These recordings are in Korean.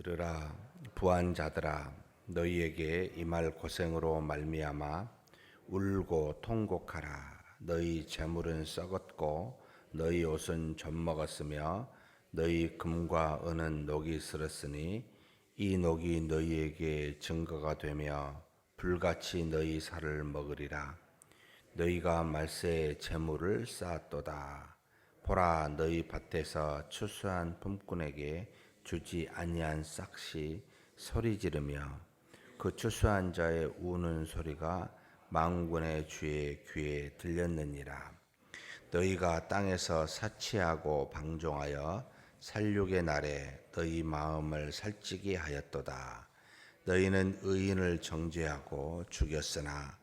들으라 부한 자들아 너희에게 임할 고생으로 말미암아 울고 통곡하라. 너희 재물은 썩었고 너희 옷은 젖먹었으며 너희 금과 은은 녹이 슬었으니 이 녹이 너희에게 증거가 되며 불같이 너희 살을 먹으리라. 너희가 말세에 재물을 쌓았도다. 보라, 너희 밭에서 추수한 품꾼에게 주지 아니한 싹이 소리 지르며 그 추수한 자의 우는 소리가 만군의 주의 귀에 들렸느니라. 너희가 땅에서 사치하고 방종하여 살육의 날에 너희 마음을 살찌게 하였도다. 너희는 의인을 정죄하고 죽였으나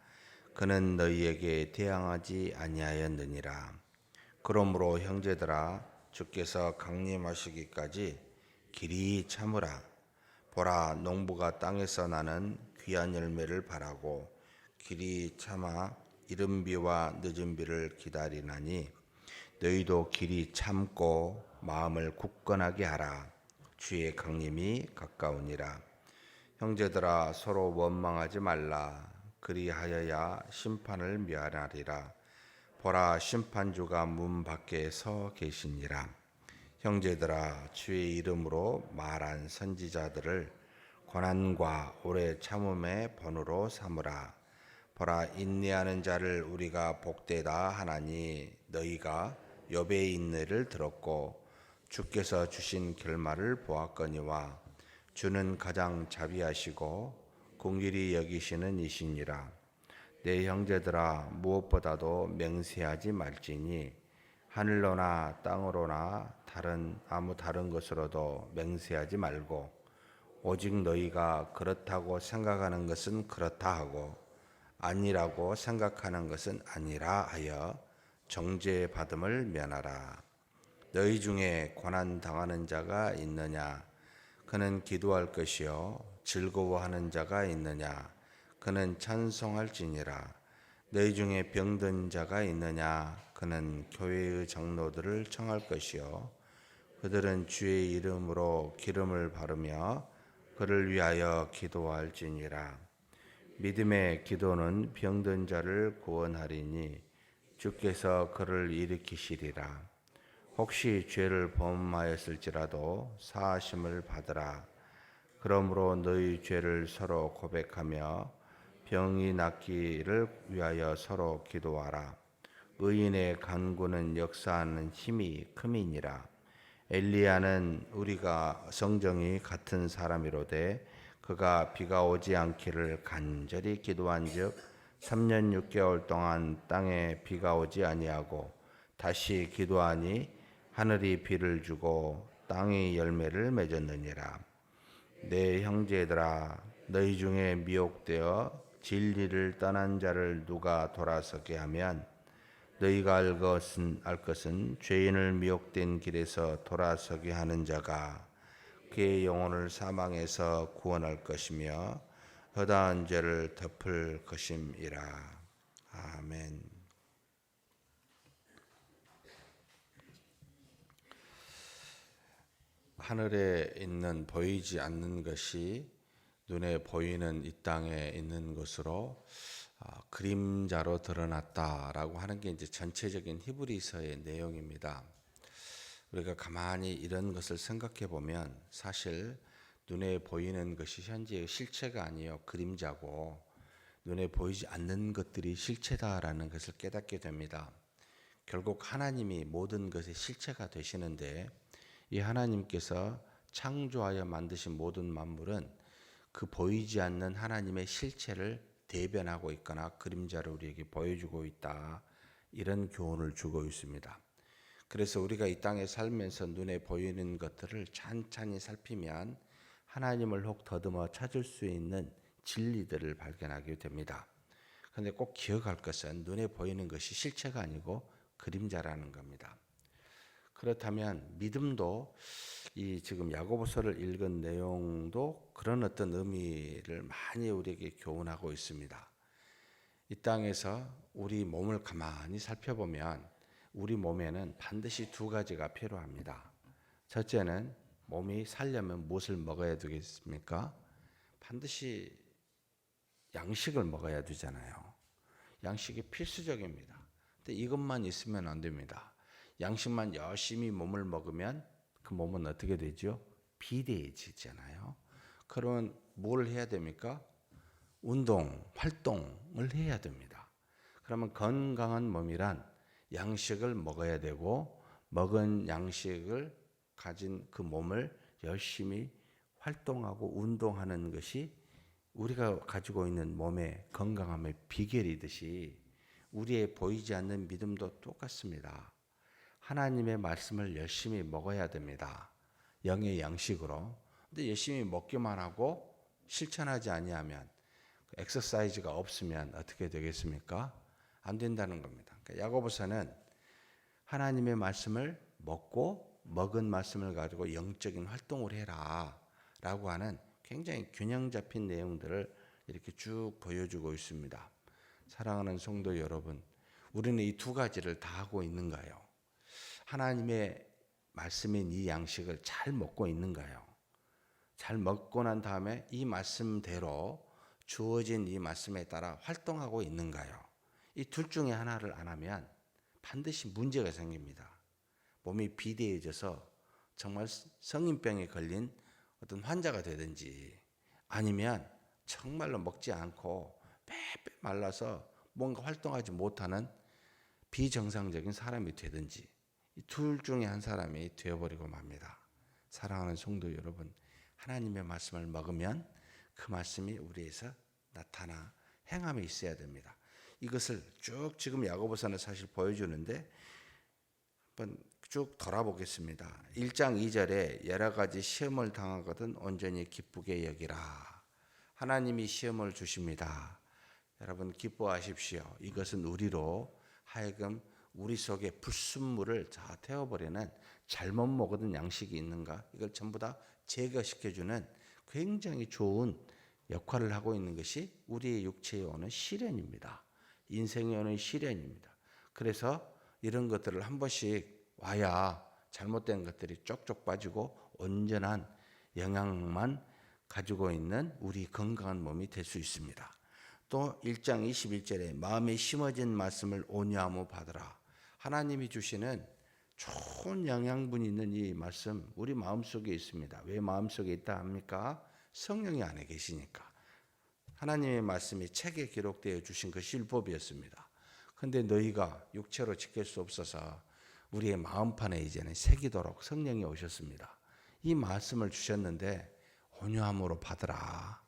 그는 너희에게 대항하지 아니하였느니라. 그러므로 형제들아, 주께서 강림하시기까지 길이 참으라. 보라, 농부가 땅에서 나는 귀한 열매를 바라고 길이 참아 이른 비와 늦은 비를 기다리나니 너희도 길이 참고 마음을 굳건하게 하라. 주의 강림이 가까우니라. 형제들아, 서로 원망하지 말라. 그리하여야 심판을 면하리라. 보라, 심판주가 문 밖에 서 계시니라. 형제들아, 주의 이름으로 말한 선지자들을 고난과 오래 참음의 본으로 삼으라. 보라, 인내하는 자를 우리가 복되다 하나니 너희가 욥의 인내를 들었고 주께서 주신 결말을 보았거니와 주는 가장 자비하시고 공길이 여기시는 이시니라. 내 형제들아, 무엇보다도 맹세하지 말지니 하늘로나 땅으로나 아무 다른 것으로도 맹세하지 말고 오직 너희가 그렇다고 생각하는 것은 그렇다 하고 아니라고 생각하는 것은 아니라 하여 정죄받음을 면하라. 너희 중에 고난 당하는 자가 있느냐? 그는 기도할 것이요. 즐거워하는 자가 있느냐? 그는 찬송할지니라. 너희 중에 병든 자가 있느냐? 그는 교회의 장로들을 청할 것이요. 그들은 주의 이름으로 기름을 바르며 그를 위하여 기도할지니라. 믿음의 기도는 병든 자를 구원하리니 주께서 그를 일으키시리라. 혹시 죄를 범하였을지라도 사하심을 받으라. 그러므로 너희 죄를 서로 고백하며 병이 낫기를 위하여 서로 기도하라. 의인의 간구는 역사하는 힘이 큼이니라. 엘리야는 우리가 성정이 같은 사람이로되 그가 비가 오지 않기를 간절히 기도한즉 3년 6개월 동안 땅에 비가 오지 아니하고 다시 기도하니 하늘이 비를 주고 땅이 열매를 맺었느니라. 내 형제들아, 너희 중에 미혹되어 진리를 떠난 자를 누가 돌아서게 하면 너희가 알 것은 죄인을 미혹된 길에서 돌아서게 하는 자가 그의 영혼을 사망에서 구원할 것이며 허다한 죄를 덮을 것임이라. 아멘. 하늘에 있는 보이지 않는 것이 눈에 보이는 이 땅에 있는 것으로 그림자로 드러났다라고 하는 게 이제 전체적인 히브리서의 내용입니다. 우리가 가만히 이런 것을 생각해 보면 사실 눈에 보이는 것이 현재의 실체가 아니요 그림자고 눈에 보이지 않는 것들이 실체다라는 것을 깨닫게 됩니다. 결국 하나님이 모든 것의 실체가 되시는데 이 하나님께서 창조하여 만드신 모든 만물은 그 보이지 않는 하나님의 실체를 대변하고 있거나 그림자를 우리에게 보여주고 있다. 이런 교훈을 주고 있습니다. 그래서 우리가 이 땅에 살면서 눈에 보이는 것들을 찬찬히 살피면 하나님을 혹 더듬어 찾을 수 있는 진리들을 발견하게 됩니다. 그런데 꼭 기억할 것은 눈에 보이는 것이 실체가 아니고 그림자라는 겁니다. 그렇다면 믿음도 이 지금 야고보서를 읽은 내용도 그런 어떤 의미를 많이 우리에게 교훈하고 있습니다. 이 땅에서 우리 몸을 가만히 살펴보면 우리 몸에는 반드시 두 가지가 필요합니다. 첫째는 몸이 살려면 무엇을 먹어야 되겠습니까? 반드시 양식을 먹어야 되잖아요. 양식이 필수적입니다. 근데 이것만 있으면 안 됩니다. 양식만 열심히 몸을 먹으면 그 몸은 어떻게 되죠? 비대해지잖아요. 그러면 뭘 해야 됩니까? 운동, 활동을 해야 됩니다. 그러면 건강한 몸이란 양식을 먹어야 되고 먹은 양식을 가진 그 몸을 열심히 활동하고 운동하는 것이 우리가 가지고 있는 몸의 건강함의 비결이듯이 우리의 보이지 않는 믿음도 똑같습니다. 하나님의 말씀을 열심히 먹어야 됩니다. 영의 양식으로. 근데 열심히 먹기만 하고 실천하지 아니하면 엑서사이즈가 없으면 어떻게 되겠습니까? 안 된다는 겁니다. 그러니까 야고보서는 하나님의 말씀을 먹고 먹은 말씀을 가지고 영적인 활동을 해라 라고 하는 굉장히 균형 잡힌 내용들을 이렇게 쭉 보여주고 있습니다. 사랑하는 성도 여러분, 우리는 이 두 가지를 다 하고 있는가요? 하나님의 말씀인 이 양식을 잘 먹고 있는가요? 잘 먹고 난 다음에 이 말씀대로 주어진 이 말씀에 따라 활동하고 있는가요? 이 둘 중에 하나를 안 하면 반드시 문제가 생깁니다. 몸이 비대해져서 정말 성인병에 걸린 어떤 환자가 되든지 아니면 정말로 먹지 않고 빼빼 말라서 뭔가 활동하지 못하는 비정상적인 사람이 되든지 이 둘 중에 한 사람이 되어버리고 맙니다. 사랑하는 성도 여러분, 하나님의 말씀을 먹으면 그 말씀이 우리에서 나타나 행함에 있어야 됩니다. 이것을 쭉 지금 야고보서는 사실 보여주는데 한번 쭉 돌아보겠습니다. 1장 2절에 여러 가지 시험을 당하거든 온전히 기쁘게 여기라. 하나님이 시험을 주십니다. 여러분 기뻐하십시오. 이것은 우리로 하여금 우리 속에 불순물을 다 태워버리는 잘못 먹은 양식이 있는가 이걸 전부 다 제거시켜주는 굉장히 좋은 역할을 하고 있는 것이 우리의 육체에 오는 시련입니다. 인생에 오는 시련입니다. 그래서 이런 것들을 한 번씩 와야 잘못된 것들이 쪽쪽 빠지고 온전한 영양만 가지고 있는 우리 건강한 몸이 될 수 있습니다. 또 1장 21절에 마음에 심어진 말씀을 온유함으로 받으라. 하나님이 주시는 좋은 영양분이 있는 이 말씀 우리 마음속에 있습니다. 왜 마음속에 있다 합니까? 성령이 안에 계시니까. 하나님의 말씀이 책에 기록되어 주신 것이 율법이었습니다. 그런데 너희가 육체로 지킬 수 없어서 우리의 마음판에 이제는 새기도록 성령이 오셨습니다. 이 말씀을 주셨는데 온유함으로 받으라.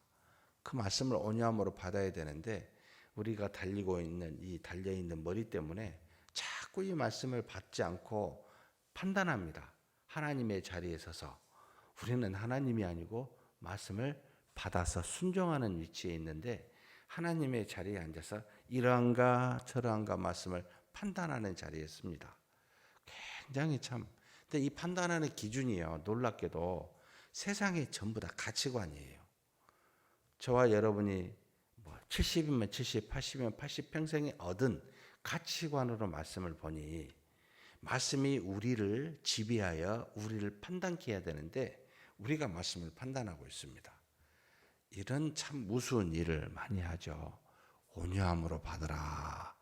그 말씀을 온유함으로 받아야 되는데 우리가 달려있는 머리 때문에 자꾸 이 말씀을 받지 않고 판단합니다. 하나님의 자리에 서서 우리는 하나님이 아니고 말씀을 받아서 순종하는 위치에 있는데 하나님의 자리에 앉아서 이러한가 저러한가 말씀을 판단하는 자리에 있습니다. 굉장히 근데 이 판단하는 기준이요. 놀랍게도 세상이 전부 다 가치관이에요. 저와 여러분이 70이면 70, 80이면 80 평생에 얻은 가치관으로 말씀을 보니 말씀이 우리를 지배하여 우리를 판단케 해야 되는데 우리가 말씀을 판단하고 있습니다. 이런 참 무서운 일을 많이 하죠. 온유함으로 받으라.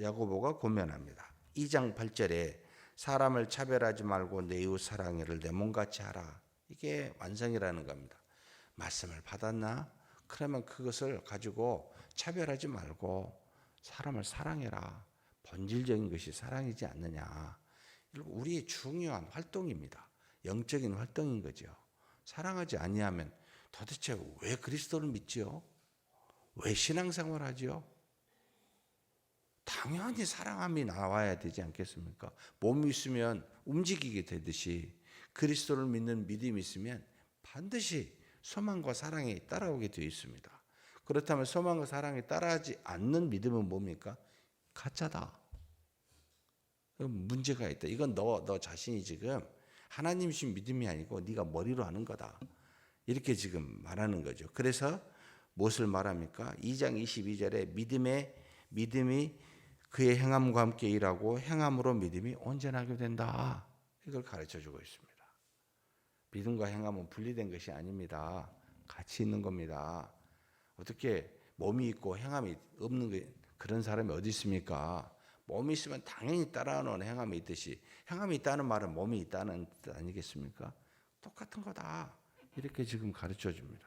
야고보가 권면합니다. 2장 8절에 사람을 차별하지 말고 내 이웃 사랑해를 내 몸같이 하라. 이게 완성이라는 겁니다. 말씀을 받았나? 그러면 그것을 가지고 차별하지 말고 사람을 사랑해라. 본질적인 것이 사랑이지 않느냐. 우리의 중요한 활동입니다. 영적인 활동인 거죠. 사랑하지 아니하면 도대체 왜 그리스도를 믿지요? 왜 신앙생활 하지요? 당연히 사랑함이 나와야 되지 않겠습니까? 몸이 있으면 움직이게 되듯이 그리스도를 믿는 믿음이 있으면 반드시 소망과 사랑이 따라오게 되어 있습니다. 그렇다면 소망과 사랑이 따라하지 않는 믿음은 뭡니까? 가짜다. 문제가 있다. 이건 너 자신이 지금 하나님이신 믿음이 아니고 네가 머리로 하는 거다. 이렇게 지금 말하는 거죠. 그래서 무엇을 말합니까? 2장 22절에 믿음이 그의 행함과 함께 일하고 행함으로 믿음이 온전하게 된다. 이걸 가르쳐주고 있습니다. 믿음과 행함은 분리된 것이 아닙니다. 같이 있는 겁니다. 어떻게 몸이 있고 행함이 없는 그런 사람이 어디 있습니까? 몸이 있으면 당연히 따라오는 행함이 있듯이 행함이 있다는 말은 몸이 있다는 뜻 아니겠습니까? 똑같은 거다. 이렇게 지금 가르쳐 줍니다.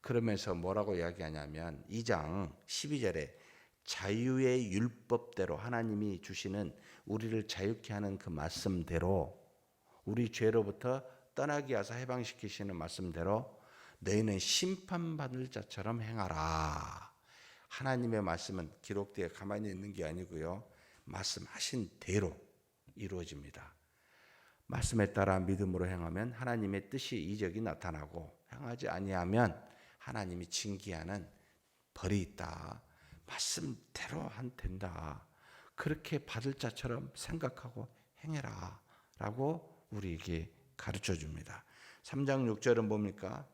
그러면서 뭐라고 이야기하냐면 2장 12절에 자유의 율법대로 하나님이 주시는 우리를 자유케 하는 그 말씀대로 우리 죄로부터 떠나게 하사 해방시키시는 말씀대로 너희는 심판받을 자처럼 행하라. 하나님의 말씀은 기록되어 가만히 있는 게 아니고요. 말씀하신 대로 이루어집니다. 말씀에 따라 믿음으로 행하면 하나님의 뜻이 이적이 나타나고 행하지 아니하면 하나님이 징계하는 벌이 있다. 말씀대로 한 된다. 그렇게 받을 자처럼 생각하고 행해라 라고 우리에게 가르쳐 줍니다. 3장 6절은 뭡니까?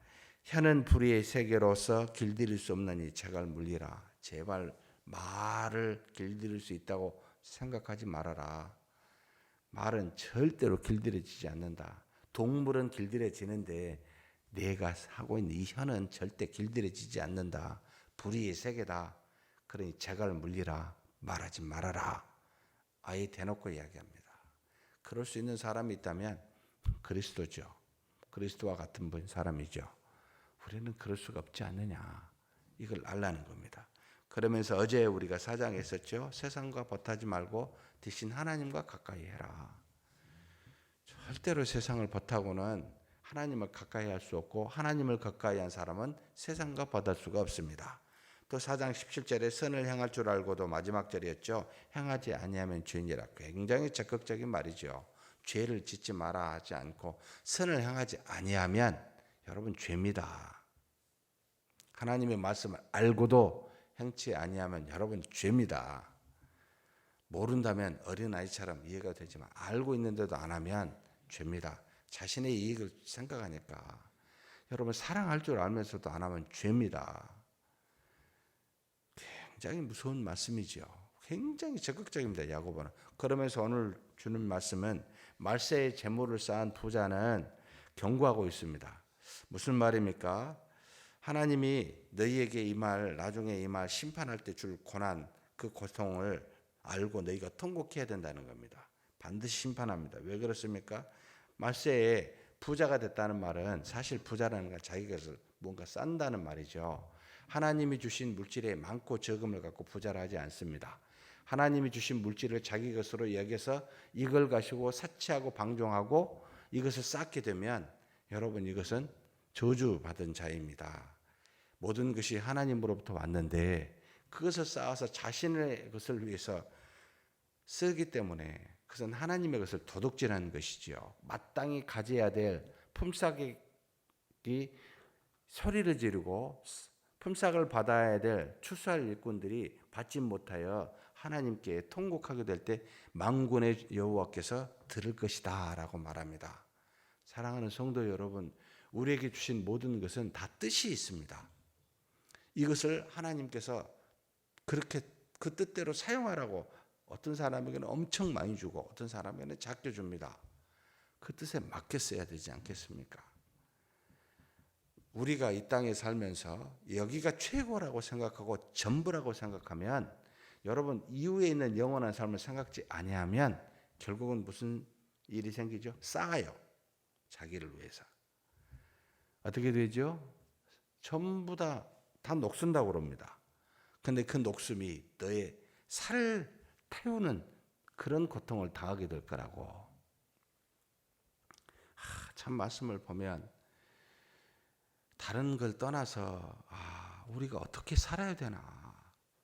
혀는 불의의 세계로서 길들일 수 없느니 재갈 물리라. 제발 말을 길들일 수 있다고 생각하지 말아라. 말은 절대로 길들여지지 않는다. 동물은 길들여지는데 내가 하고 있는 이 혀는 절대 길들여지지 않는다. 불의의 세계다. 그러니 재갈 물리라. 말하지 말아라. 아예 대놓고 이야기합니다. 그럴 수 있는 사람이 있다면 그리스도죠. 그리스도와 같은 사람이죠. 우리는 그럴 수가 없지 않느냐. 이걸 알라는 겁니다. 그러면서 어제 우리가 4장에 했었죠. 세상과 벗하지 말고 대신 하나님과 가까이 해라. 절대로 세상을 벗하고는 하나님을 가까이 할 수 없고 하나님을 가까이 한 사람은 세상과 벗할 수가 없습니다. 또 4장 17절에 선을 행할 줄 알고도 마지막 절이었죠. 행하지 아니하면 죄니라. 굉장히 적극적인 말이죠. 죄를 짓지 마라 하지 않고 선을 행하지 아니하면 여러분 죄입니다. 하나님의 말씀을 알고도 행치 아니하면 여러분 죄입니다. 모른다면 어린아이처럼 이해가 되지만 알고 있는데도 안 하면 죄입니다. 자신의 이익을 생각하니까. 여러분 사랑할 줄 알면서도 안 하면 죄입니다. 굉장히 무서운 말씀이죠. 굉장히 적극적입니다. 야고보는. 그러면서 오늘 주는 말씀은 말세에 재물을 쌓은 부자는 경고하고 있습니다. 무슨 말입니까? 하나님이 너희에게 임할 나중에 임할 심판할 때 줄 고난 그 고통을 알고 너희가 통곡해야 된다는 겁니다. 반드시 심판합니다. 왜 그렇습니까? 말세에 부자가 됐다는 말은 사실 부자라는 건 자기 것을 뭔가 싼다는 말이죠. 하나님이 주신 물질에 많고 적음을 갖고 부자를 하지 않습니다. 하나님이 주신 물질을 자기 것으로 여겨서 이걸 가지고 사치하고 방종하고 이것을 쌓게 되면 여러분 이것은 저주받은 자입니다. 모든 것이 하나님으로부터 왔는데 그것을 쌓아서 자신의 것을 위해서 쓰기 때문에 그것은 하나님의 것을 도둑질하는 것이지요. 마땅히 가져야 될 품삯이 소리를 지르고 품삯을 받아야 될 추수할 일꾼들이 받지 못하여 하나님께 통곡하게 될 때 만군의 여호와께서 들을 것이다 라고 말합니다. 사랑하는 성도 여러분, 우리에게 주신 모든 것은 다 뜻이 있습니다. 이것을 하나님께서 그렇게 그 뜻대로 사용하라고 어떤 사람에게는 엄청 많이 주고 어떤 사람에게는 작게 줍니다. 그 뜻에 맞게 써야 되지 않겠습니까? 우리가 이 땅에 살면서 여기가 최고라고 생각하고 전부라고 생각하면 여러분 이후에 있는 영원한 삶을 생각지 아니하면 결국은 무슨 일이 생기죠? 쌓아요. 자기를 위해서. 어떻게 되죠? 전부 다 녹슨다고 그럽니다. 근데 그 녹음이 너의 살을 태우는 그런 고통을 당하게 될 거라고. 참 말씀을 보면 다른 걸 떠나서 우리가 어떻게 살아야 되나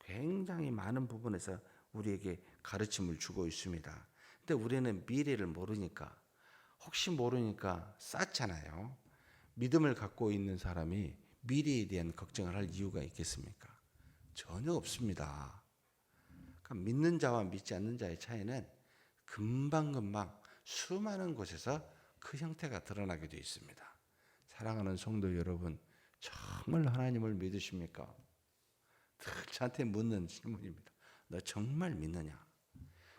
굉장히 많은 부분에서 우리에게 가르침을 주고 있습니다. 근데 우리는 미래를 모르니까 혹시 모르니까 쌓잖아요. 믿음을 갖고 있는 사람이 미래에 대한 걱정을 할 이유가 있겠습니까? 전혀 없습니다. 그러니까 믿는 자와 믿지 않는 자의 차이는 금방금방 수많은 곳에서 그 형태가 드러나게 되어 있습니다. 사랑하는 성도 여러분, 정말 하나님을 믿으십니까? 늘 저한테 묻는 질문입니다. 너 정말 믿느냐?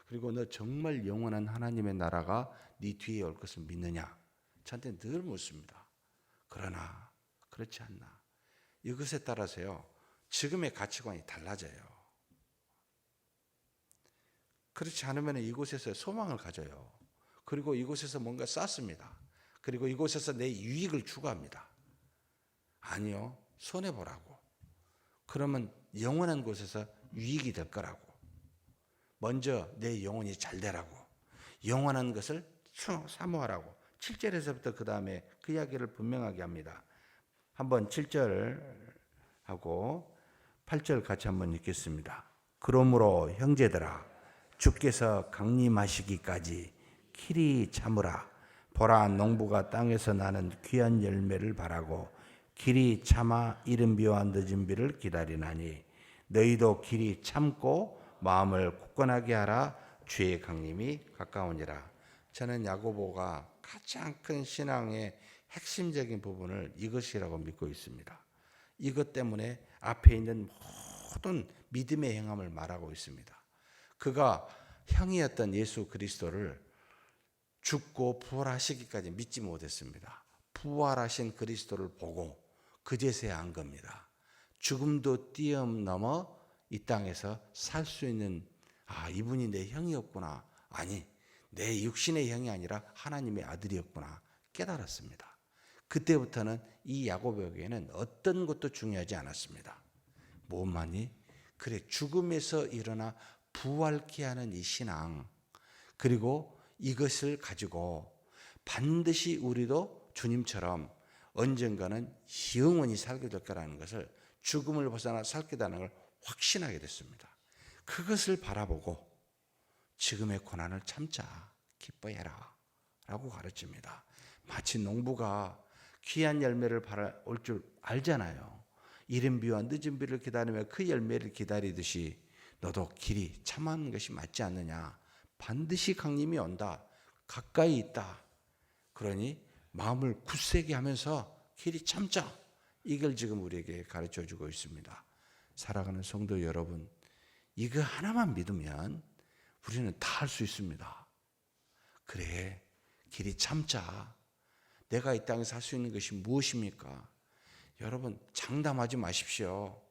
그리고 너 정말 영원한 하나님의 나라가 네 뒤에 올 것을 믿느냐? 저한테 늘 묻습니다. 그러나 그렇지 않나? 이것에 따라서요, 지금의 가치관이 달라져요. 그렇지 않으면 이곳에서 소망을 가져요. 그리고 이곳에서 뭔가 쌓습니다. 그리고 이곳에서 내 유익을 추구합니다. 아니요, 손해보라고. 그러면 영원한 곳에서 유익이 될 거라고. 먼저 내 영혼이 잘 되라고. 영원한 것을 사모하라고. 7절에서부터 그 다음에 그 이야기를 분명하게 합니다. 한번 7절하고 8절 같이 한번 읽겠습니다. 그러므로 형제들아, 주께서 강림하시기까지 길이 참으라. 보라, 농부가 땅에서 나는 귀한 열매를 바라고 길이 참아 이른 비와 늦은 비를 기다리나니 너희도 길이 참고 마음을 굳건하게 하라. 주의 강림이 가까우니라. 저는 야고보가 가장 큰 신앙의 핵심적인 부분을 이것이라고 믿고 있습니다. 이것 때문에 앞에 있는 모든 믿음의 행함을 말하고 있습니다. 그가 형이었던 예수 그리스도를 죽고 부활하시기까지 믿지 못했습니다. 부활하신 그리스도를 보고 그제서야 안 겁니다. 죽음도 뛰어넘어 이 땅에서 살 수 있는, 이분이 내 형이었구나. 아니, 내 육신의 형이 아니라 하나님의 아들이었구나 깨달았습니다. 그때부터는 이 야고보에게는 어떤 것도 중요하지 않았습니다. 뭐만이? 그래, 죽음에서 일어나 부활케 하는 이 신앙, 그리고 이것을 가지고 반드시 우리도 주님처럼 언젠가는 영원히 살게 될 거라는 것을, 죽음을 벗어나 살게 되는 걸 확신하게 됐습니다. 그것을 바라보고 지금의 고난을 참자, 기뻐해라 라고 가르칩니다. 마치 농부가 귀한 열매를 올 줄 알잖아요. 이른 비와 늦은 비를 기다리며 그 열매를 기다리듯이 너도 길이 참하는 것이 맞지 않느냐. 반드시 강림이 온다. 가까이 있다. 그러니 마음을 굳세게 하면서 길이 참자. 이걸 지금 우리에게 가르쳐주고 있습니다. 살아가는 성도 여러분, 이거 하나만 믿으면 우리는 다 할 수 있습니다. 그래, 길이 참자. 내가 이 땅에서 할 수 있는 것이 무엇입니까? 여러분, 장담하지 마십시오.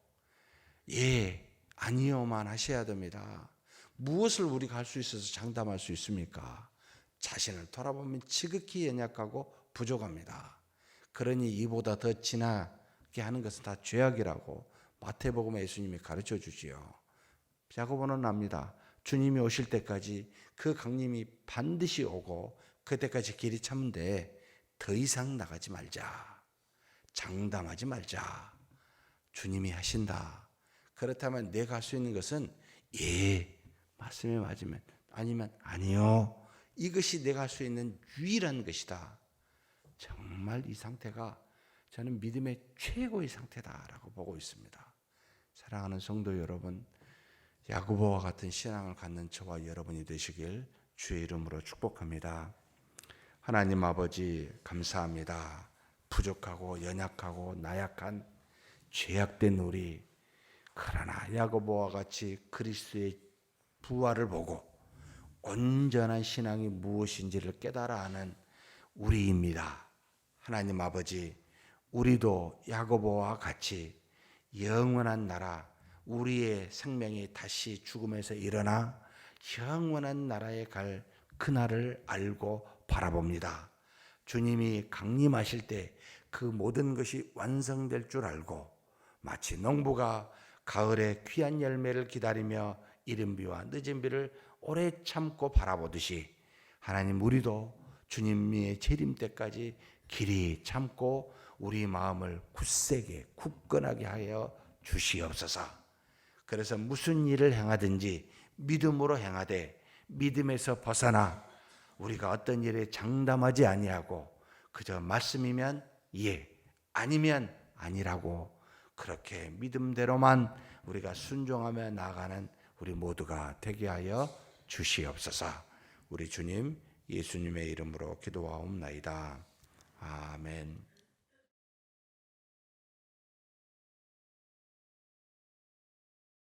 예, 아니요만 하셔야 됩니다. 무엇을 우리가 할 수 있어서 장담할 수 있습니까? 자신을 돌아보면 지극히 연약하고 부족합니다. 그러니 이보다 더 진하게 하는 것은 다 죄악이라고 마태복음 예수님이 가르쳐 주지요. 야고보는 압니다. 주님이 오실 때까지 그 강림이 반드시 오고 그때까지 길이 참는데 더 이상 나가지 말자. 장담하지 말자. 주님이 하신다. 그렇다면 내가 할 수 있는 것은 예, 말씀에 맞으면, 아니면 아니요. 이것이 내가 할 수 있는 유일한 것이다. 정말 이 상태가 저는 믿음의 최고의 상태다라고 보고 있습니다. 사랑하는 성도 여러분, 야고보와 같은 신앙을 갖는 저와 여러분이 되시길 주의 이름으로 축복합니다. 하나님 아버지, 감사합니다. 부족하고 연약하고 나약한 죄악된 우리, 그러나 야고보와 같이 그리스도의 부활을 보고 온전한 신앙이 무엇인지를 깨달아 아는 우리입니다. 하나님 아버지, 우리도 야고보와 같이 영원한 나라, 우리의 생명이 다시 죽음에서 일어나 영원한 나라에 갈 그날을 알고 바라봅니다. 주님이 강림하실 때 그 모든 것이 완성될 줄 알고, 마치 농부가 가을에 귀한 열매를 기다리며 이른 비와 늦은 비를 오래 참고 바라보듯이 하나님, 우리도 주님의 재림 때까지 길이 참고 우리 마음을 굳세게 굳건하게 하여 주시옵소서. 그래서 무슨 일을 행하든지 믿음으로 행하되 믿음에서 벗어나 우리가 어떤 일에 장담하지 아니하고 그저 말씀이면 예, 아니면 아니라고 그렇게 믿음대로만 우리가 순종하며 나아가는 우리 모두가 되게 하여 주시옵소서. 우리 주님 예수님의 이름으로 기도하옵나이다. 아멘.